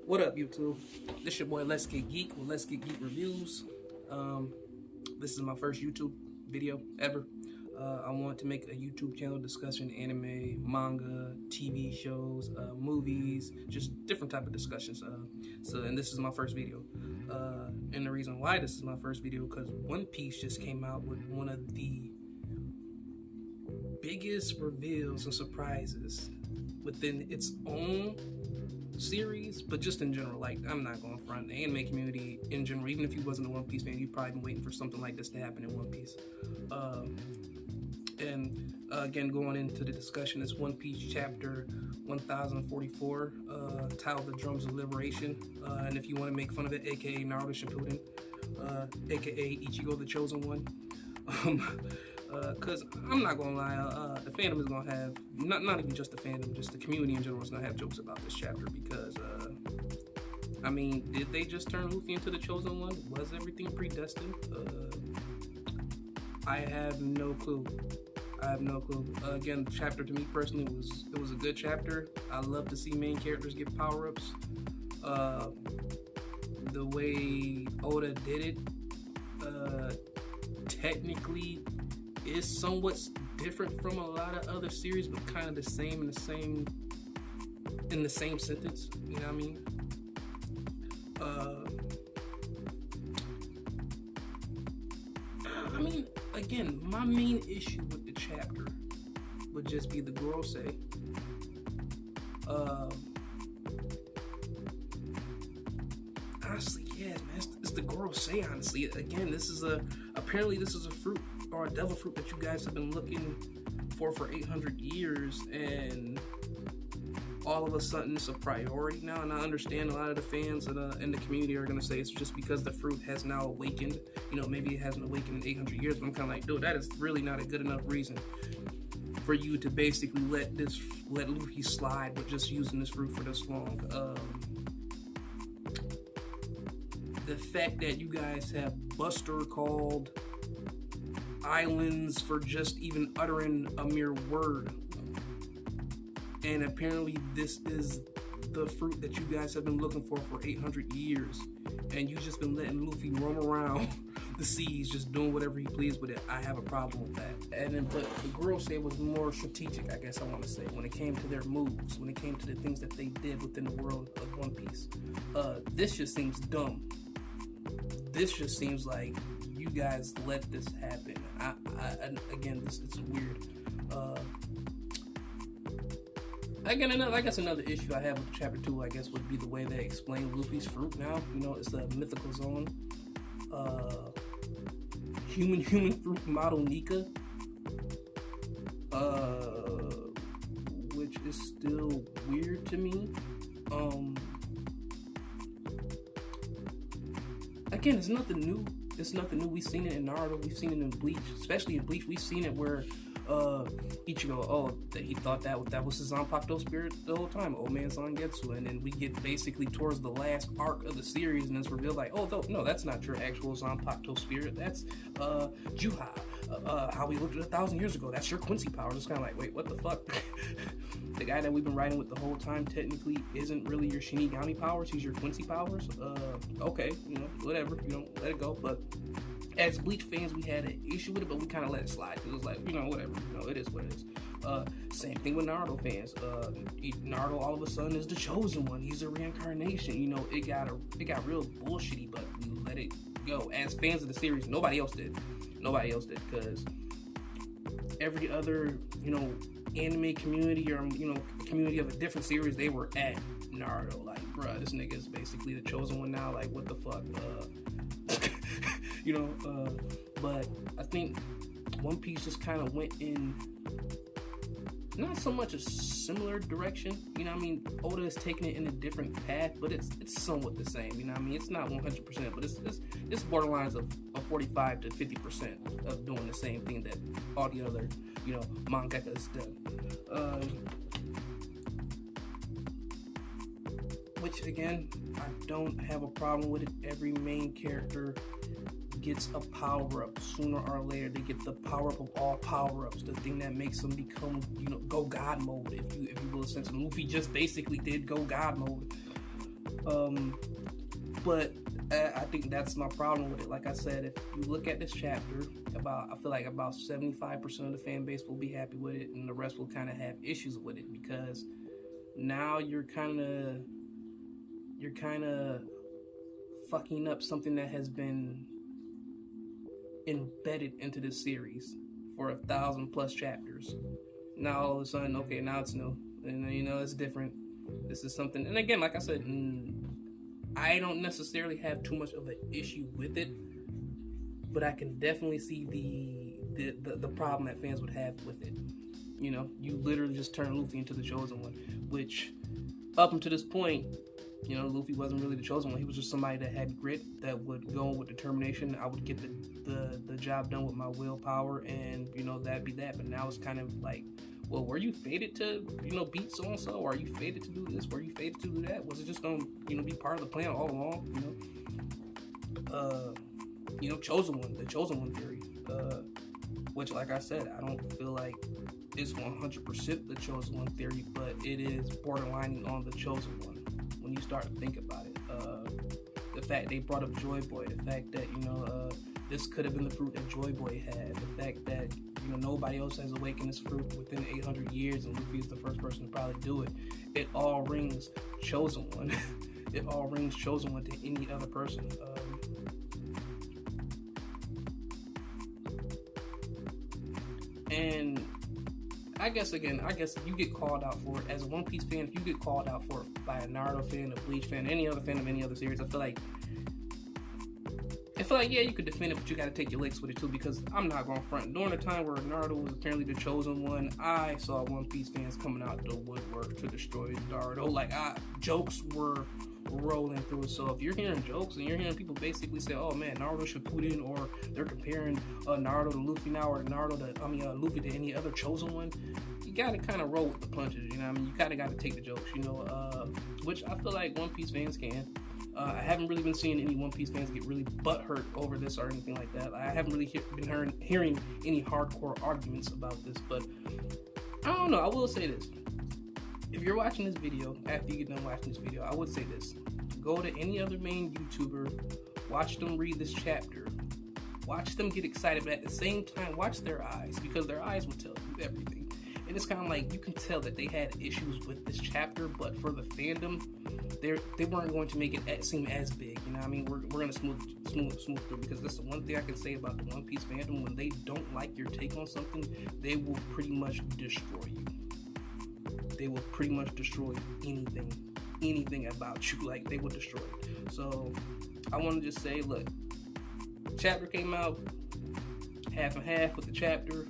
What up, YouTube? This your boy Let's Get Geek with Let's Get Geek Reviews. This is my first YouTube video ever. I want to make a YouTube channel discussing anime, manga, TV shows, movies, just different type of discussions. And this is my first video. And the reason why this is my first video, because One Piece just came out with one of the biggest reveals and surprises within its own series, but just in general. Like, I'm not going front, the anime community in general, even if you wasn't a One Piece fan, you've probably been waiting for something like this to happen in One Piece. Again, going into the discussion, it's One Piece chapter 1044, titled The Drums of Liberation. And if you want to make fun of it, aka Naruto Shippuden, aka Ichigo the Chosen One. Because I'm not gonna lie, the fandom is gonna have, not even just the fandom, just the community in general is gonna have jokes about this chapter because, I mean, did they just turn Luffy into the Chosen One? Was everything predestined? I have no clue. Again, the chapter to me personally was a good chapter. I love to see main characters get power-ups. The way Oda did it, technically is somewhat different from a lot of other series, but kind of the same in the same sentence. You know what I mean? Again, my main issue with the chapter would just be the Gorosei. Honestly, yeah, man, it's the Gorosei. Honestly, again, apparently this is a fruit, or a devil fruit, that you guys have been looking for 800 years, and all of a sudden it's a priority now. And I understand a lot of the fans in the community are going to say it's just because the fruit has now awakened. You know, maybe it hasn't awakened in 800 years, but I'm kind of like, dude, that is really not a good enough reason for you to basically let Luffy slide with just using this fruit for this long. The fact that you guys have Buster called islands for just even uttering a mere word, and apparently this is the fruit that you guys have been looking for 800 years, and you've just been letting Luffy roam around the seas just doing whatever he pleased with it. I have a problem with that. But the Gorosei was more strategic, I guess I want to say, when it came to their moves, when it came to the things that they did within the world of One Piece. This just seems dumb. This just seems like you guys let this happen. Again, it's weird. Again, I guess another issue I have with chapter 2, I guess, would be the way they explain Luffy's fruit now. You know, it's a mythical zone. Human fruit model Nika. Which is still weird to me. Again, it's nothing new. We've seen it in Naruto. We've seen it in Bleach. Especially in Bleach, we've seen it where Ichigo, that he thought that was his Zanpakuto spirit the whole time, old man Zangetsu, and then we get basically towards the last arc of the series, and it's revealed like, oh no, that's not your actual Zanpakuto spirit. That's Juha. How we looked at 1,000 years ago. That's your Quincy powers. It's kind of like, wait, what the fuck? The guy that we've been riding with the whole time technically isn't really your Shinigami powers. He's your Quincy powers. Okay, whatever. Let it go. But as Bleach fans, we had an issue with it, but we kind of let it slide. It was like, whatever. It is what it is. Same thing with Naruto fans. Naruto all of a sudden is the chosen one. He's a reincarnation. It got real bullshitty, but we let it go. As fans of the series, nobody else did, because every other, anime community, or community of a different series, they were at Naruto. Like, bruh, this nigga is basically the chosen one now. Like, what the fuck? But I think One Piece just kind of went in not so much a similar direction. Oda is taking it in a different path, but it's somewhat the same. It's not 100%, but it's borderlines of 45 to 50% of doing the same thing that all the other mangaka has done. Which, again, I don't have a problem with it. Every main character gets a power-up sooner or later. They get the power-up of all power-ups, the thing that makes them become, go God mode, if you will, sense. Luffy just basically did go God mode. But I think that's my problem with it. Like I said, if you look at this chapter, I feel like about 75% of the fan base will be happy with it, and the rest will kind of have issues with it, because now you're kind of fucking up something that has been embedded into this series for 1,000+ chapters. Now all of a sudden, okay, now it's new, and it's different. This is something, and again, like I said, I don't necessarily have too much of an issue with it, but I can definitely see the problem that fans would have with it. You literally just turn Luffy into the chosen one, which up until this point, Luffy wasn't really the chosen one. He was just somebody that had grit, that would go with determination. I would get the job done with my willpower, and that'd be that. But now it's kind of like, well, were you fated to beat so and so? Or are you fated to do this? Were you fated to do that? Was it just gonna be part of the plan all along? Chosen one, the chosen one theory, which, like I said, I don't feel like it's 100% the chosen one theory, but it is borderlining on the chosen one when you start to think about it. The fact they brought up Joy Boy, the fact that this could have been the fruit that Joy Boy had, the fact that nobody else has awakened this fruit within 800 years, and Luffy is the first person to probably do it. It all rings chosen one. It all rings chosen one to any other person. And I guess if you get called out for it as a One Piece fan, if you get called out for it by a Naruto fan, a Bleach fan, any other fan of any other series, I feel like yeah, you could defend it, but you got to take your licks with it too, because I'm not going to front. During the time where Naruto was apparently the chosen one, I saw One Piece fans coming out the woodwork to destroy Naruto. Like, jokes were rolling through it. So if you're hearing jokes and you're hearing people basically say, "Oh man, Naruto Shippuden," or they're comparing Naruto to Luffy now, or Luffy to any other chosen one, you got to kind of roll with the punches. You kind of got to take the jokes. Which I feel like One Piece fans can. I haven't really been seeing any One Piece fans get really butthurt over this or anything like that. I haven't really been hearing any hardcore arguments about this, but I don't know. I will say this. If you're watching this video, after you get done watching this video, I would say this. Go to any other main YouTuber, watch them read this chapter, watch them get excited, but at the same time, watch their eyes, because their eyes will tell you everything. And it's kind of like, you can tell that they had issues with this chapter, but for the fandom, they weren't going to make it seem as big. We're going to smooth through, because that's the one thing I can say about the One Piece fandom. When they don't like your take on something, they will pretty much destroy you. They will pretty much destroy anything about you. Like, they will destroy it. So I want to just say, look, chapter came out, half and half with the chapter.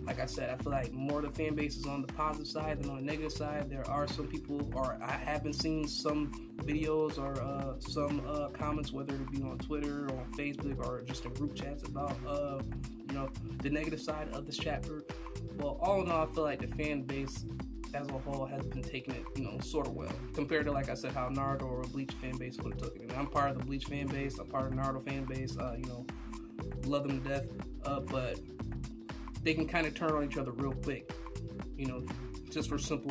Like I said, I feel like more of the fan base is on the positive side than on the negative side. There are some people, or I haven't seen some videos or some comments, whether it be on Twitter or on Facebook or just in group chats, about the negative side of this chapter. Well, all in all, I feel like the fan base as a whole has been taking it, sort of well, compared to, like I said, how Naruto or Bleach fan base would have taken it. I'm part of the Bleach fan base. I'm part of the Naruto fan base. Love them to death. But they can kind of turn on each other real quick, just for simple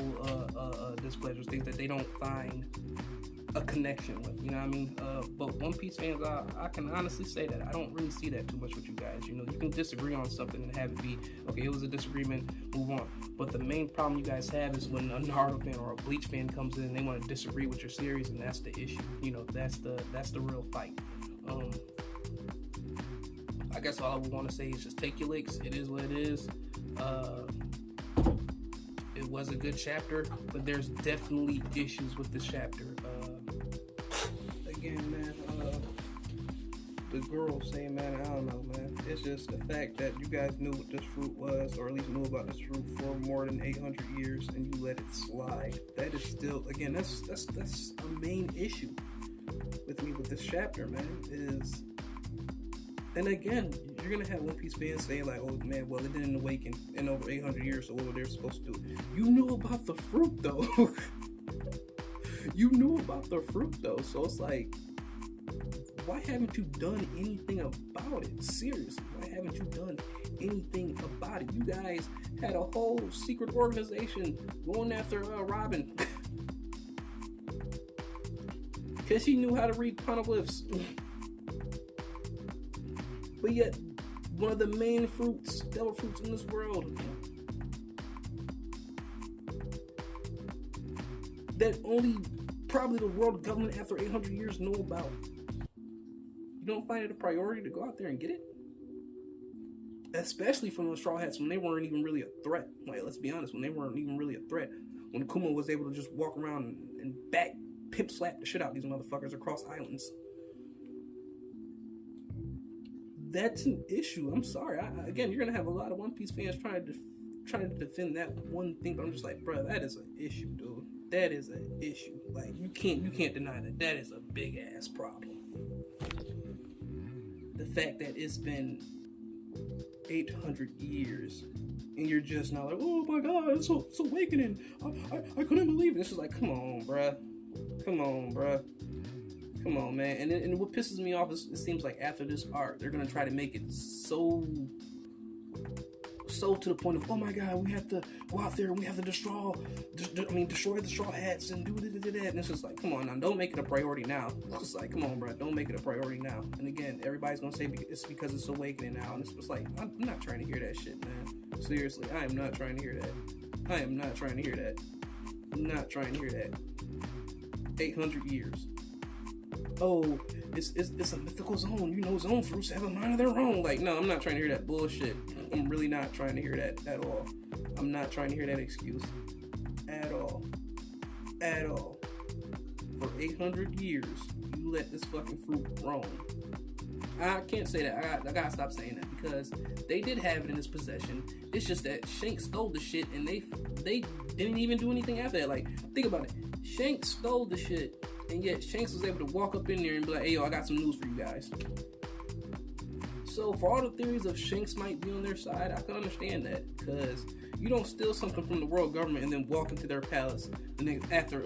displeasures, things that they don't find a connection with, but One Piece fans, I can honestly say that I don't really see that too much with you guys. You can disagree on something and have it be, okay, it was a disagreement, move on. But the main problem you guys have is when a Naruto fan or a Bleach fan comes in and they want to disagree with your series, and that's the issue. That's the real fight. I guess all I would want to say is just take your licks. It is what it is. It was a good chapter, but there's definitely issues with this chapter. Again, man, the girl saying, man, I don't know, man. It's just the fact that you guys knew what this fruit was, or at least knew about this fruit for more than 800 years, and you let it slide. That is still, again, that's a main issue with me with this chapter, man. Is, and again, you're gonna have One Piece fans saying like, "Oh man, well it didn't awaken in over 800 years, so what were they supposed to do?" You knew about the fruit though. You knew about the fruit though, so it's like, why haven't you done anything about it? Seriously, why haven't you done anything about it? You guys had a whole secret organization going after Robin. Because she knew how to read poneglyphs. But yet, one of the main fruits, devil fruits in this world, that only probably the world government after 800 years know about. You don't find it a priority to go out there and get it? Especially from the Straw Hats when they weren't even really a threat. Like, let's be honest, when they weren't even really a threat. When Kuma was able to just walk around and pimp slap the shit out of these motherfuckers across islands. That's an issue. I'm sorry. Again, you're gonna have a lot of One Piece fans trying to defend that one thing, but I'm just like, bro, that is an issue, dude. That is an issue. Like, you can't deny that. That is a big ass problem. The fact that it's been 800 years and you're just now like, oh my god, it's awakening. I couldn't believe it. It's just like, come on, bruh. Come on, man. And what pisses me off is it seems like after this arc, they're gonna try to make it so to the point of, oh my god, we have to go out there and we have to destroy the Straw Hats and do that. And it's just like, come on now, don't make it a priority now. It's just like, come on, bro, don't make it a priority now. And again, everybody's gonna say it's because it's awakening now, and it's just like, I'm not trying to hear that shit, man. Seriously, I am not trying to hear that. I'm not trying to hear that. 800 years. Oh, it's a mythical zone. You know, zone fruits have a mind of their own. Like, no, I'm not trying to hear that bullshit. I'm really not trying to hear that at all. I'm not trying to hear that excuse. At all. For 800 years, you let this fucking fruit roam. I can't say that. I gotta stop saying that because they did have it in his possession. It's just that Shanks stole the shit and they didn't even do anything after that. Like, think about it. Shanks stole the shit, and yet Shanks was able to walk up in there and be like, hey, yo, I got some news for you guys. So for all the theories of Shanks might be on their side, I can understand that, because you don't steal something from the world government and then walk into their palace, and then after,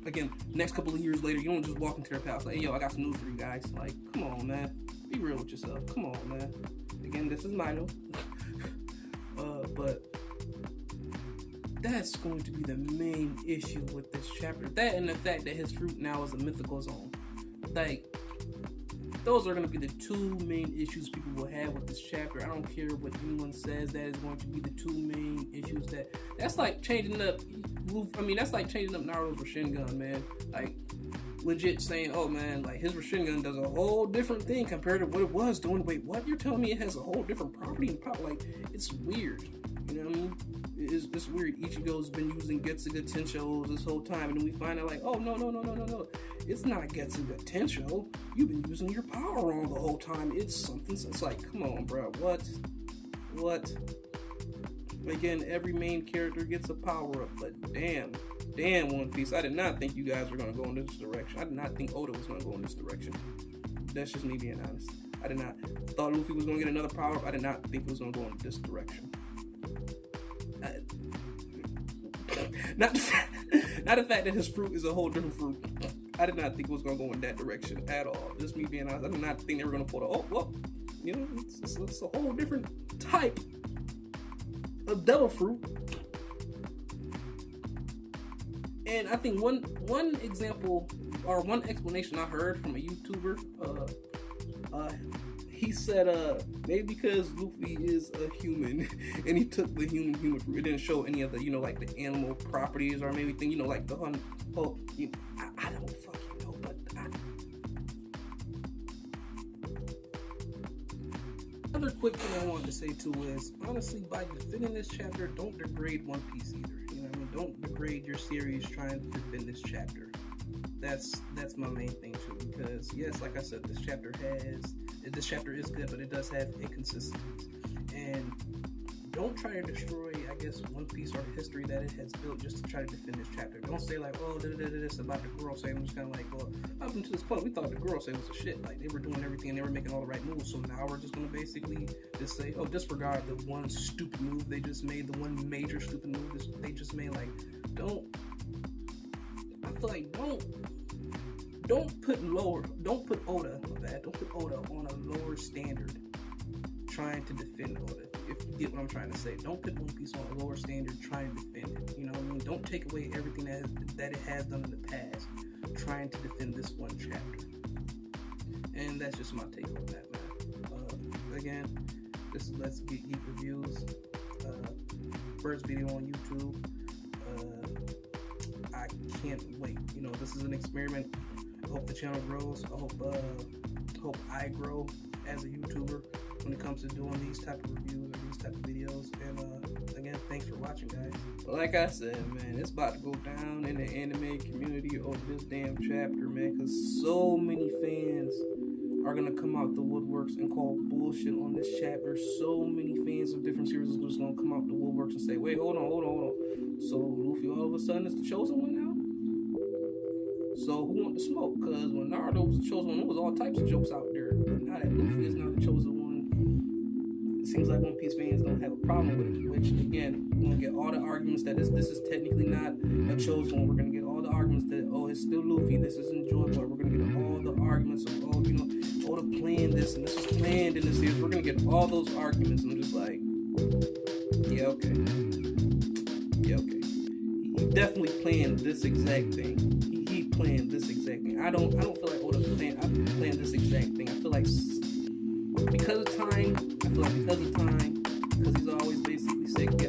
again, next couple of years later, you don't just walk into their palace like, hey, yo, I got some news for you guys. Like, come on, man. Be real with yourself. Come on, man. Again, this is Mino. But that's going to be the main issue with this chapter. That and the fact that his fruit now is a mythical zone. Like, those are going to be the two main issues people will have with this chapter. I don't care what anyone says, that is going to be the two main issues. That's like changing up, that's like changing up Naruto's Rasengan, man. Like, legit saying, oh man, like his Rasengan does a whole different thing compared to what it was doing. Wait, what? You're telling me it has a whole different property and power? Like, it's weird. You know what I mean? It's weird. Ichigo's been using Getsuga Tensho this whole time, and then we find out like, oh no, it's not Getsuga Tensho. You've been using your power wrong the whole time. It's something. It's like, come on, bro. What? Again, every main character gets a power up, but damn, One Piece. I did not think you guys were gonna go in this direction. I did not think Oda was gonna go in this direction. That's just me being honest. I did not thought Luffy was gonna get another power up. I did not think it was gonna go in this direction. Not the fact that his fruit is a whole different fruit. I did not think it was going to go in that direction at all. Just me being honest. I did not think they were going to pull it's a whole different type of devil fruit. And I think one example or one explanation I heard from a YouTuber, he said, maybe because Luffy is a human and he took the human fruit, it didn't show any of the, like the animal properties or maybe thing, like the I don't fucking know, but another quick thing I wanted to say too is, honestly, by defending this chapter, don't degrade One Piece either. You know what I mean? Don't degrade your series trying to defend this chapter. That's my main thing too, because yes, like I said, this chapter is good, but it does have inconsistencies. And don't try to destroy, I guess, One Piece or the history that it has built just to try to defend this chapter. Don't say like, oh, this about the Gorosei. I'm just kind of like, well, up until this point, we thought the Gorosei was a shit. Like, they were doing everything and they were making all the right moves. So now we're just going to basically just say, oh, disregard the one stupid move they just made, the one major stupid move they just made. Like, don't put Oda on a lower standard trying to defend Oda. If you get what I'm trying to say, don't put One Piece on a lower standard trying to defend it. You know what I mean? Don't take away everything that it has done in the past trying to defend this one chapter. And that's just my take on that, man. Again, this is Let's Get Geek Reviews. First video on YouTube. I can't wait. You know, this is an experiment. I hope the channel grows. I hope I grow as a YouTuber when it comes to doing these type of reviews and these type of videos. And again, thanks for watching, guys. Like I said, man, it's about to go down in the anime community over this damn chapter, man, because so many fans are gonna come out the woodworks and call bullshit on this chapter. So many fans of different series are just gonna come out the woodworks and say, wait, hold on. So Luffy all of a sudden is the chosen one now? So who want the smoke? Because when Naruto was the chosen one, there was all types of jokes out there. But now that Luffy is now the chosen one, it seems like One Piece fans don't have a problem with it. Which, again, we're going to get all the arguments that this is technically not a chosen one. We're going to get all the arguments that, oh, it's still Luffy, this is enjoyable. We're going to get all the arguments of, oh, you know, oh, to plan this, and this was planned in the series. We're going to get all those arguments. And I'm just like, yeah, okay. He definitely planned this exact thing. He planned this exact thing. I don't feel like Oda planned this exact thing. I feel like because of time, because he's always basically sick, he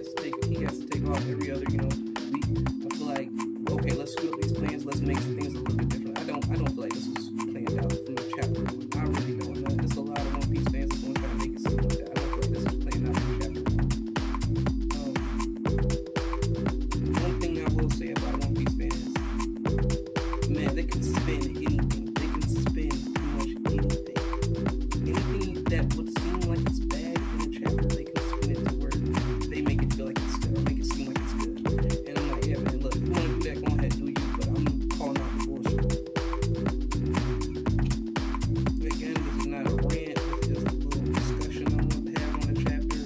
has to take off every other, you know, week. I feel like, okay, let's screw up these plans, let's make some things a little bit different. I don't feel like this was planned out from the chapter one. I really don't. I know there's a lot of One Piece fans that's going to try to make it seem like that. I don't feel like this was planned out from chapter one. One thing I will say about One Piece fans, man, they can spin anything. They can spin pretty much anything. Anything that would seem like it's bad in a chapter, they can spin it to where they make it feel like it's good, or make it seem like it's good. And I'm like, yeah, man, look, if you want to do that, go ahead, do you, but I'm calling out the bullshit. But again, this is not a rant, it's just a little discussion I want to have on the chapter.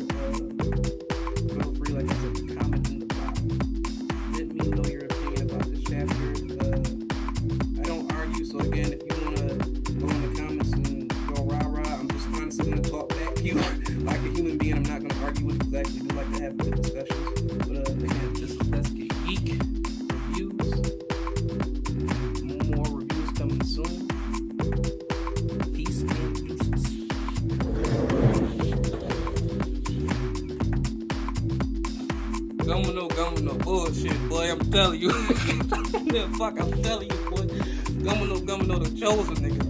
Feel free, like I said, to comment in the box. Let me know your opinion about this chapter. I don't argue, so again, if you want to go in the comments and go rah-rah, I'm just honestly going to talk back to you like a human being. I'm not going to argue with you, because I actually do like to have good discussions. But again, just Let's Get Geek Reviews. More reviews coming soon. Peace and deuces. Gummo, bullshit, boy, I'm telling you. Yeah, fuck, I'm telling you, boy. Gummo, the chosen nigga.